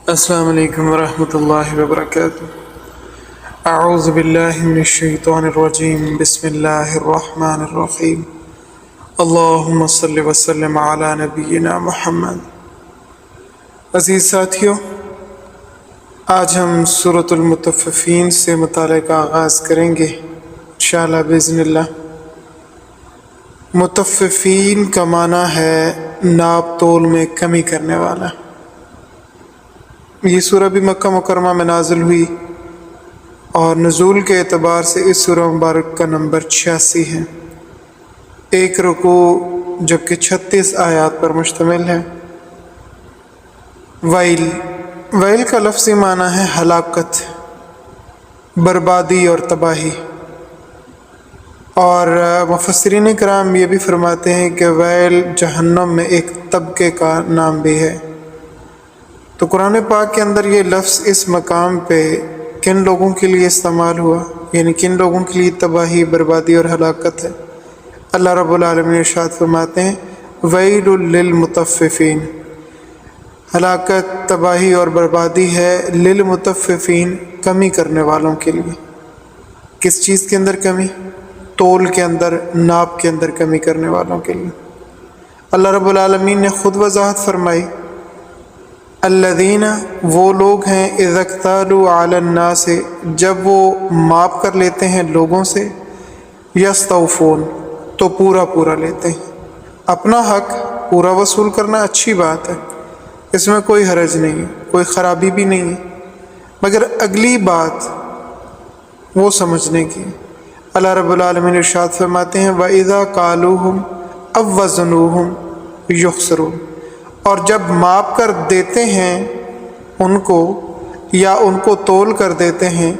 السلام علیکم ورحمۃ اللہ وبرکاتہ۔ اعوذ باللہ من الشیطان الرجیم، بسم اللہ الرحمن الرحیم۔ اللہم صلی وسلم علی نبینا محمد۔ عزیز ساتھیو، آج ہم سورۃ المطففین سے مطالعہ کا آغاز کریں گے انشاءاللہ باذن اللہ۔ مطففین کا معنی ہے ناپ تول میں کمی کرنے والا۔ یہ سورہ بھی مکہ مکرمہ میں نازل ہوئی اور نزول کے اعتبار سے اس سورہ مبارک کا نمبر 86 ہے۔ ایک رکوع جبکہ 36 آیات پر مشتمل ہے۔ ویل کا لفظی معنی ہے ہلاکت، بربادی اور تباہی، اور مفسرین کرام یہ بھی فرماتے ہیں کہ ویل جہنم میں ایک طبقے کا نام بھی ہے۔ تو قرآن پاک کے اندر یہ لفظ اس مقام پہ کن لوگوں کے لیے استعمال ہوا، یعنی کن لوگوں کے لیے تباہی، بربادی اور ہلاکت ہے؟ اللہ رب العالمین ارشاد فرماتے ہیں ویل للمطففین، ہلاکت، تباہی اور بربادی ہے للمطففین، کمی کرنے والوں کے لیے۔ کس چیز کے اندر کمی؟ تول کے اندر، ناپ کے اندر کمی کرنے والوں کے لیے۔ اللہ رب العالمین نے خود وضاحت فرمائی، الذین، وہ لوگ ہیں اذا اکتالوا علی الناس، جب وہ ماپ کر لیتے ہیں لوگوں سے، یستوفون، تو پورا لیتے ہیں۔ اپنا حق پورا وصول کرنا اچھی بات ہے، اس میں کوئی حرج نہیں ہے، کوئی خرابی بھی نہیں ہے، مگر اگلی بات وہ سمجھنے کی۔ اللہ رب العالمین ارشاد فرماتے ہیں وَإِذَا قَالُوهُمْ أَوْ وَّزَنُوهُمْ يُخْسِرُونَ، اور جب ماپ کر دیتے ہیں ان کو یا ان کو تول کر دیتے ہیں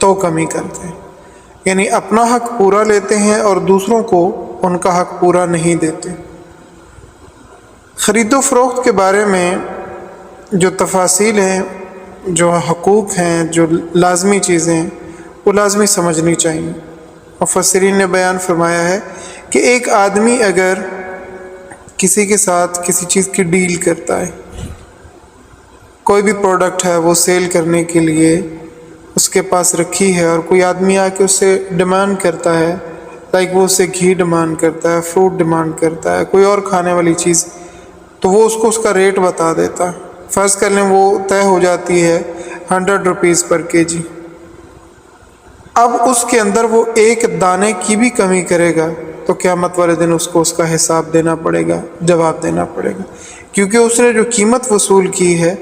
تو کمی کرتے ہیں، یعنی اپنا حق پورا لیتے ہیں اور دوسروں کو ان کا حق پورا نہیں دیتے۔ خرید و فروخت کے بارے میں جو تفاصیل ہیں، جو حقوق ہیں، جو لازمی چیزیں ہیں، وہ لازمی سمجھنی چاہیے۔ مفسرین نے بیان فرمایا ہے کہ ایک آدمی اگر کسی کے ساتھ کسی چیز کی ڈیل کرتا ہے، کوئی بھی پروڈکٹ ہے وہ سیل کرنے کے لیے اس کے پاس رکھی ہے، اور کوئی آدمی آ کے اس سے ڈیمانڈ کرتا ہے، لائک وہ اس سے گھی ڈیمانڈ کرتا ہے، فروٹ ڈیمانڈ کرتا ہے، کوئی اور کھانے والی چیز، تو وہ اس کو اس کا ریٹ بتا دیتا ہے۔ فرض کر لیں وہ طے ہو جاتی ہے 100 روپیز پر kg۔ اب اس کے اندر وہ ایک دانے کی بھی کمی کرے گا تو قیامت والے دن اس کو اس کا حساب دینا پڑے گا، جواب دینا پڑے گا، کیونکہ اس نے جو قیمت وصول کی ہے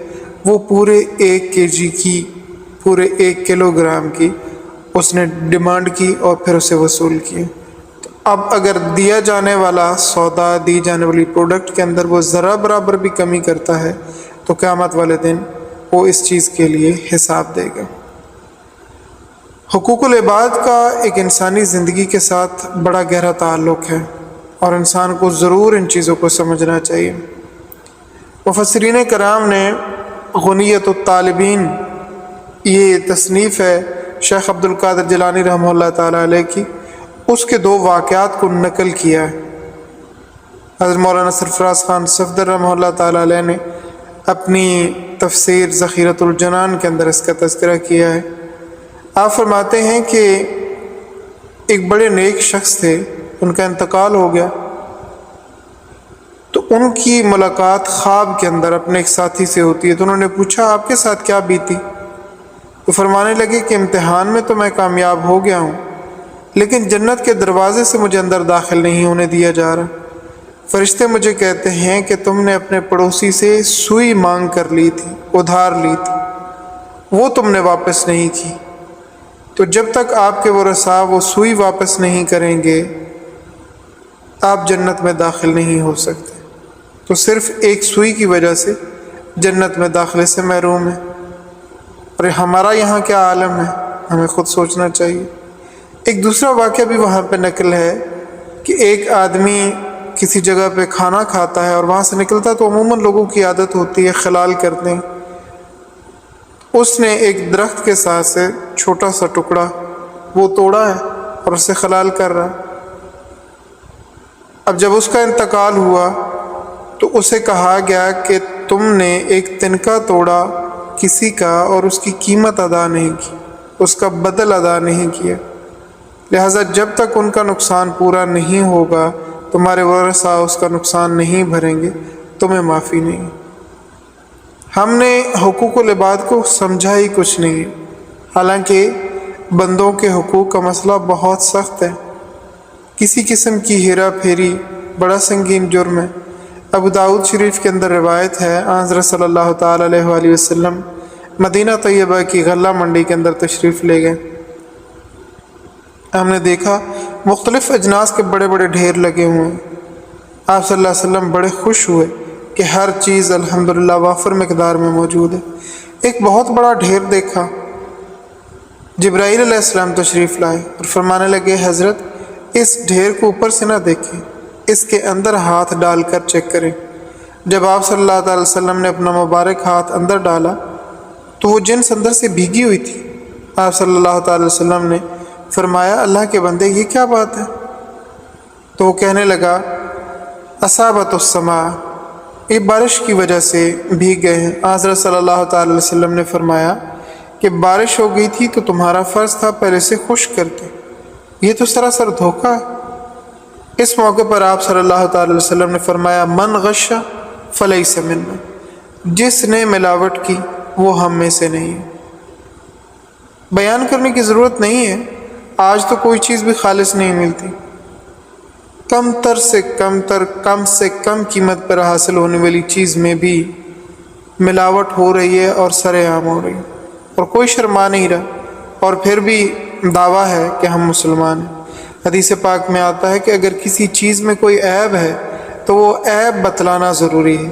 وہ پورے 1 kg کی، پورے 1 کلو گرام کی اس نے ڈیمانڈ کی اور پھر اسے وصول کیا۔ تو اب اگر دیا جانے والا سودا، دی جانے والی پروڈکٹ کے اندر وہ ذرا برابر بھی کمی کرتا ہے تو قیامت والے دن وہ اس چیز کے لیے حساب دے گا۔ حقوق العباد کا ایک انسانی زندگی کے ساتھ بڑا گہرا تعلق ہے اور انسان کو ضرور ان چیزوں کو سمجھنا چاہیے۔ مفسرین کرام نے غنیۃ الطالبین، یہ تصنیف ہے شیخ عبد القادر جیلانی رحمہ اللہ تعالیٰ علیہ کی، اس کے 2 واقعات کو نقل کیا ہے۔ حضرت مولانا سرفراز خان صفدر رحمہ اللہ تعالیٰ علیہ نے اپنی تفسیر ذخیرۃ الجنان کے اندر اس کا تذکرہ کیا ہے۔ آپ فرماتے ہیں کہ ایک بڑے نیک شخص تھے، ان کا انتقال ہو گیا، تو ان کی ملاقات خواب کے اندر اپنے ایک ساتھی سے ہوتی ہے، تو انہوں نے پوچھا آپ کے ساتھ کیا بیتی؟ تو فرمانے لگے کہ امتحان میں تو میں کامیاب ہو گیا ہوں، لیکن جنت کے دروازے سے مجھے اندر داخل نہیں ہونے دیا جا رہا۔ فرشتے مجھے کہتے ہیں کہ تم نے اپنے پڑوسی سے سوئی مانگ کر لی تھی، ادھار لی تھی، وہ تم نے واپس نہیں کی، تو جب تک آپ کے ورثاء وہ سوئی واپس نہیں کریں گے آپ جنت میں داخل نہیں ہو سکتے۔ تو صرف ایک سوئی کی وجہ سے جنت میں داخلے سے محروم ہے، اور ہمارا یہاں کیا عالم ہے، ہمیں خود سوچنا چاہیے۔ ایک دوسرا واقعہ بھی وہاں پہ نقل ہے کہ ایک آدمی کسی جگہ پہ کھانا کھاتا ہے اور وہاں سے نکلتا ہے تو عموماً لوگوں کی عادت ہوتی ہے خلال کرتے ہیں۔ اس نے ایک درخت کے ساتھ سے چھوٹا سا ٹکڑا وہ توڑا ہے اور اسے خلال کر رہا ہے۔ اب جب اس کا انتقال ہوا تو اسے کہا گیا کہ تم نے ایک تنکا توڑا کسی کا اور اس کی قیمت ادا نہیں کی، اس کا بدل ادا نہیں کیا، لہذا جب تک ان کا نقصان پورا نہیں ہوگا تمہارے ورثہ اس کا نقصان نہیں بھریں گے، تمہیں معافی نہیں۔ ہم نے حقوق العباد کو سمجھا ہی کچھ نہیں ہے، حالانکہ بندوں کے حقوق کا مسئلہ بہت سخت ہے۔ کسی قسم کی ہیرا پھیری بڑا سنگین جرم ہے۔ ابو داؤد شریف کے اندر روایت ہے، حضرت صلی اللہ تعالیٰ علیہ وآلہ وسلم مدینہ طیبہ کی غلہ منڈی کے اندر تشریف لے گئے۔ ہم نے دیکھا مختلف اجناس کے بڑے بڑے ڈھیر لگے ہوئے ہیں۔ آپ صلی اللہ علیہ وسلم بڑے خوش ہوئے کہ ہر چیز الحمدللہ وافر مقدار میں موجود ہے۔ ایک بہت بڑا ڈھیر دیکھا، جبرائیل علیہ السلام تشریف لائے اور فرمانے لگے، حضرت اس ڈھیر کو اوپر سے نہ دیکھیں، اس کے اندر ہاتھ ڈال کر چیک کریں۔ جب آپ صلی اللہ تعالی وسلم نے اپنا مبارک ہاتھ اندر ڈالا تو وہ جنس اندر سے بھیگی ہوئی تھی۔ آپ صلی اللہ تعالی وسلم نے فرمایا، اللہ کے بندے یہ کیا بات ہے؟ تو وہ کہنے لگا، اصابت السماء، یہ بارش کی وجہ سے بھیگ گئے ہیں۔ حضرت صلی اللہ تعالی وسلم نے فرمایا کہ بارش ہو گئی تھی تو تمہارا فرض تھا پہلے سے خشک کرتے، یہ تو سراسر دھوکہ ہے۔ اس موقع پر آپ صلی اللہ تعالی وسلم نے فرمایا، من غش فلیس منا، جس نے ملاوٹ کی وہ ہم میں سے نہیں ہے۔ بیان کرنے کی ضرورت نہیں ہے، آج تو کوئی چیز بھی خالص نہیں ملتی، کم تر سے کم تر، کم سے کم قیمت پر حاصل ہونے والی چیز میں بھی ملاوٹ ہو رہی ہے اور سر عام ہو رہی ہے، اور کوئی شرما نہیں رہا، اور پھر بھی دعویٰ ہے کہ ہم مسلمان ہیں۔ حدیث پاک میں آتا ہے کہ اگر کسی چیز میں کوئی عیب ہے تو وہ عیب بتلانا ضروری ہے،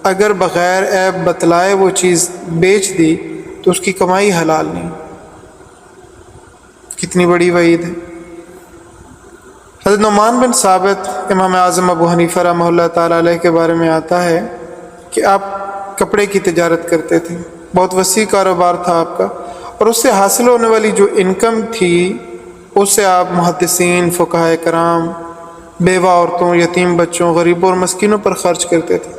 اگر بغیر عیب بتلائے وہ چیز بیچ دی تو اس کی کمائی حلال نہیں۔ کتنی بڑی وعید ہے۔ حضرت نعمان بن ثابت امام اعظم ابو حنیفہ رحمہ اللہ تعالیٰ علیہ کے بارے میں آتا ہے کہ آپ کپڑے کی تجارت کرتے تھے، بہت وسیع کاروبار تھا آپ کا، اور اس سے حاصل ہونے والی جو انکم تھی اس سے آپ محدثین، فقہائے کرام، بیوہ عورتوں، یتیم بچوں، غریبوں اور مسکینوں پر خرچ کرتے تھے۔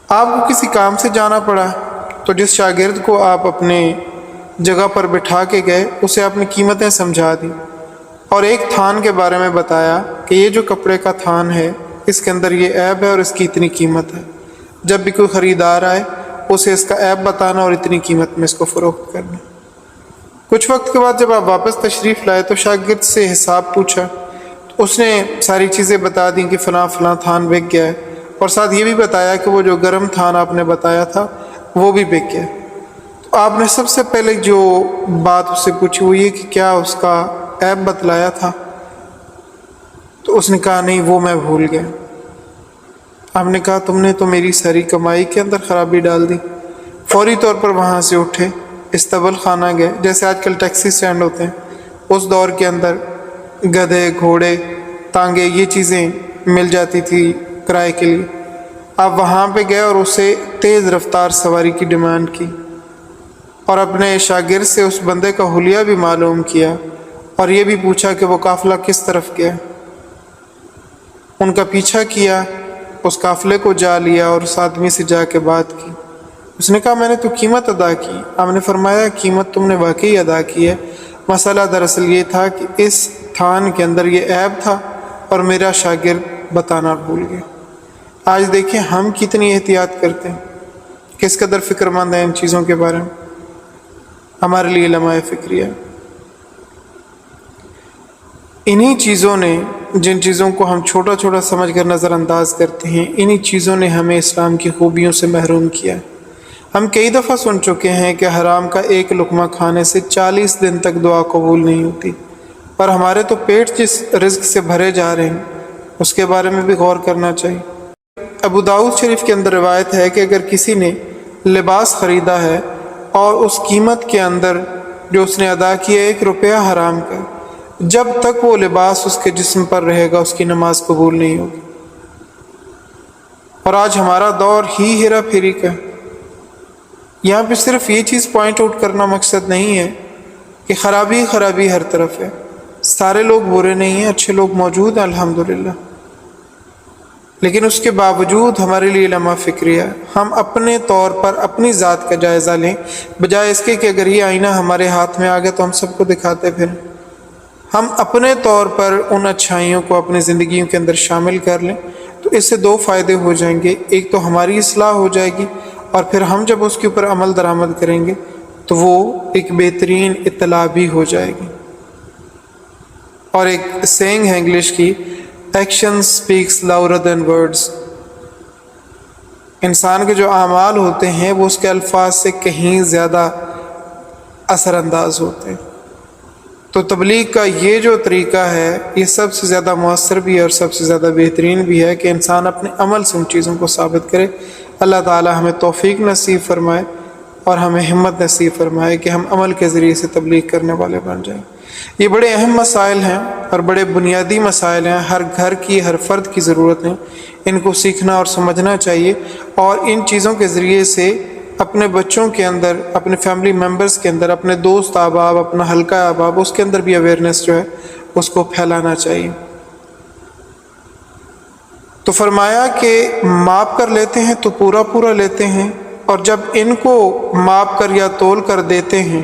آپ کو کسی کام سے جانا پڑا تو جس شاگرد کو آپ اپنے جگہ پر بٹھا کے گئے اسے آپ نے قیمتیں سمجھا دی اور ایک تھان کے بارے میں بتایا کہ یہ جو کپڑے کا تھان ہے اس کے اندر یہ عیب ہے اور اس کی اتنی قیمت ہے، جب بھی کوئی خریدار آئے اسے اس کا عیب بتانا اور اتنی قیمت میں اس کو فروخت کرنا۔ کچھ وقت کے بعد جب آپ واپس تشریف لائے تو شاگرد سے حساب پوچھا تو اس نے ساری چیزیں بتا دیں کہ فلاں فلاں تھان بک گیا ہے، اور ساتھ یہ بھی بتایا کہ وہ جو گرم تھان آپ نے بتایا تھا وہ بھی بک گیا۔ تو آپ نے سب سے پہلے جو بات اس سے پوچھی وہ یہ کہ کیا اس کا عیب بتلایا تھا؟ تو اس نے کہا نہیں، وہ میں بھول گیا۔ آپ نے کہا تم نے تو میری ساری کمائی کے اندر خرابی ڈال دی۔ فوری طور پر وہاں سے اٹھے، استبل خانہ گئے، جیسے آج کل ٹیکسی اسٹینڈ ہوتے ہیں، اس دور کے اندر گدھے، گھوڑے، تانگے، یہ چیزیں مل جاتی تھی کرائے کے لیے۔ آپ وہاں پہ گئے اور اسے تیز رفتار سواری کی ڈیمانڈ کی، اور اپنے شاگرد سے اس بندے کا حلیہ بھی معلوم کیا، اور یہ بھی پوچھا کہ وہ قافلہ کس طرف گیا۔ ان کا پیچھا کیا، اس قافلے کو جا لیا اور اس آدمی سے جا کے بات کی۔ اس نے کہا میں نے تو قیمت ادا کی۔ آپ نے فرمایا قیمت تم نے واقعی ادا کی ہے، مسئلہ دراصل یہ تھا کہ اس تھان کے اندر یہ عیب تھا اور میرا شاگرد بتانا بھول گیا۔ آج دیکھیں ہم کتنی احتیاط کرتے ہیں، کس قدر فکر مند ہیں ان چیزوں کے بارے میں۔ ہمارے لیے لمحہ فکریہ انہی چیزوں نے، جن چیزوں کو ہم چھوٹا چھوٹا سمجھ کر نظر انداز کرتے ہیں، انہی چیزوں نے ہمیں اسلام کی خوبیوں سے محروم کیا۔ ہم کئی دفعہ سن چکے ہیں کہ حرام کا ایک لقمہ کھانے سے 40 دن تک دعا قبول نہیں ہوتی، اور ہمارے تو پیٹ جس رزق سے بھرے جا رہے ہیں اس کے بارے میں بھی غور کرنا چاہیے۔ ابو داؤد شریف کے اندر روایت ہے کہ اگر کسی نے لباس خریدا ہے اور اس قیمت کے اندر جو اس نے ادا کیا 1 روپیہ حرام کا، جب تک وہ لباس اس کے جسم پر رہے گا اس کی نماز قبول نہیں ہوگی۔ اور آج ہمارا دور ہی ہیرا پھیری کا۔ یہاں پہ صرف یہ چیز پوائنٹ آؤٹ کرنا مقصد نہیں ہے کہ خرابی خرابی ہر طرف ہے، سارے لوگ برے نہیں ہیں، اچھے لوگ موجود ہیں الحمدللہ، لیکن اس کے باوجود ہمارے لیے لمحہ فکریہ ہم اپنے طور پر اپنی ذات کا جائزہ لیں، بجائے اس کے کہ اگر یہ آئینہ ہمارے ہاتھ میں آ گیا تو ہم سب کو دکھاتے پھریں۔ ہم اپنے طور پر ان اچھائیوں کو اپنی زندگیوں کے اندر شامل کر لیں تو اس سے دو فائدے ہو جائیں گے، ایک تو ہماری اصلاح ہو جائے گی، اور پھر ہم جب اس کے اوپر عمل درآمد کریں گے تو وہ ایک بہترین اطلاع بھی ہو جائے گی۔ اور ایک سینگ ہے انگلش کی، action specs louder than words. انسان کے جو اعمال ہوتے ہیں وہ اس کے الفاظ سے کہیں زیادہ اثر انداز ہوتے ہیں۔ تو تبلیغ کا یہ جو طریقہ ہے یہ سب سے زیادہ مؤثر بھی ہے اور سب سے زیادہ بہترین بھی ہے کہ انسان اپنے عمل سے ان چیزوں کو ثابت کرے۔ اللہ تعالی ہمیں توفیق نصیب فرمائے اور ہمیں ہمت نصیب فرمائے کہ ہم عمل کے ذریعے سے تبلیغ کرنے والے بن جائیں۔ یہ بڑے اہم مسائل ہیں اور بڑے بنیادی مسائل ہیں، ہر گھر کی، ہر فرد کی ضرورت ہے، ان کو سیکھنا اور سمجھنا چاہیے، اور ان چیزوں کے ذریعے سے اپنے بچوں کے اندر، اپنے فیملی ممبرز کے اندر، اپنے دوست احباب، اپنا حلقہ احباب، اس کے اندر بھی اویئرنیس جو ہے اس کو پھیلانا چاہیے۔ تو فرمایا کہ ماپ کر لیتے ہیں تو پورا پورا لیتے ہیں، اور جب ان کو ماپ کر یا تول کر دیتے ہیں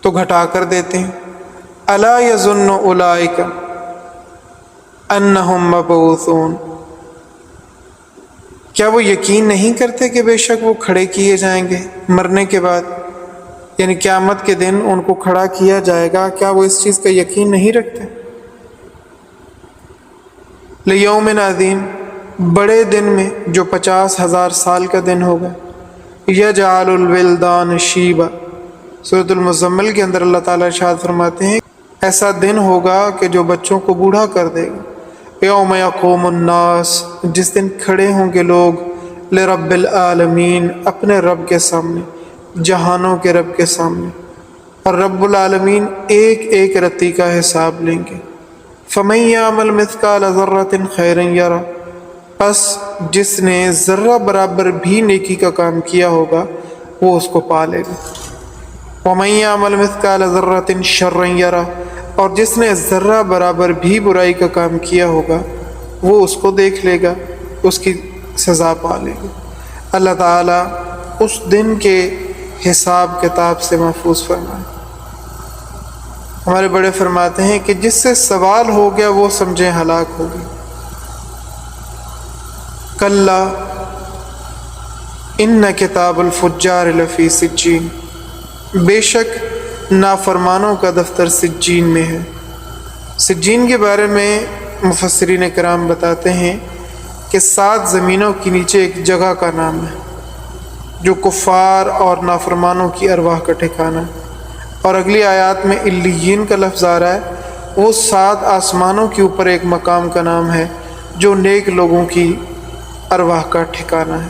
تو گھٹا کر دیتے ہیں۔ الا یظن اولئک انہم مبعوثون، کیا وہ یقین نہیں کرتے کہ بے شک وہ کھڑے کیے جائیں گے مرنے کے بعد، یعنی قیامت کے دن ان کو کھڑا کیا جائے گا؟ کیا وہ اس چیز کا یقین نہیں رکھتے؟ لیوم عظیم، بڑے دن میں جو 50,000 سال کا دن ہوگا۔ یجعل الولدان شیبا، سورۃ المزمل کے اندر اللہ تعالیٰ ارشاد فرماتے ہیں ایسا دن ہوگا کہ جو بچوں کو بوڑھا کر دے گا۔ یوم یقوم الناس، جس دن کھڑے ہوں گے لوگ، لرب العالمین، اپنے رب کے سامنے، جہانوں کے رب کے سامنے، اور رب العالمین ایک ایک رتی کا حساب لیں گے۔ فمن یعمل مثقال ذرۃ خیرا یرہ، پس جس نے ذرہ برابر بھی نیکی کا کام کیا ہوگا وہ اس کو پا لے گا۔ ومن یعمل مثقال ذرۃ شرا یرہ، اور جس نے ذرہ برابر بھی برائی کا کام کیا ہوگا وہ اس کو دیکھ لے گا، اس کی سزا پا لے گا۔ اللہ تعالیٰ اس دن کے حساب کتاب سے محفوظ فرمائے۔ ہمارے بڑے فرماتے ہیں کہ جس سے سوال ہو گیا وہ سمجھیں ہلاک ہو گئی۔ کلا ان کتاب الفجار لفی سجین، بے شک نافرمانوں کا دفتر سجین میں ہے۔ سجین کے بارے میں مفسرین کرام بتاتے ہیں کہ 7 زمینوں کے نیچے ایک جگہ کا نام ہے جو کفار اور نافرمانوں کی ارواح کا ٹھکانہ ہے، اور اگلی آیات میں علیین کا لفظ آ رہا ہے، وہ 7 آسمانوں کے اوپر ایک مقام کا نام ہے جو نیک لوگوں کی ارواح کا ٹھکانہ ہے۔